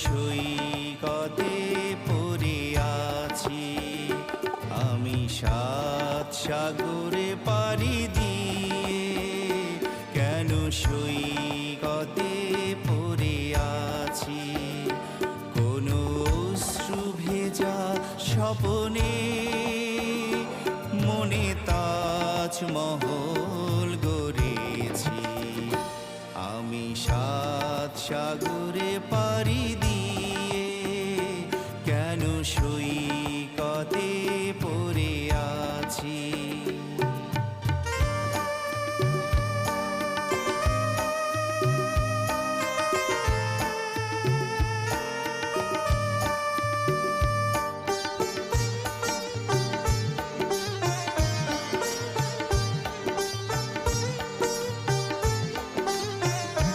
সৈকতে পড়ে আছি, আমি 7 সাগরে পাড়ি দিয়ে কেন সৈকতে পড়ে আছি। কোনো অশ্রু ভেজা স্বপনে মনে তাজমহল গড়েছি, আমি 7 সাগরে পাড়ি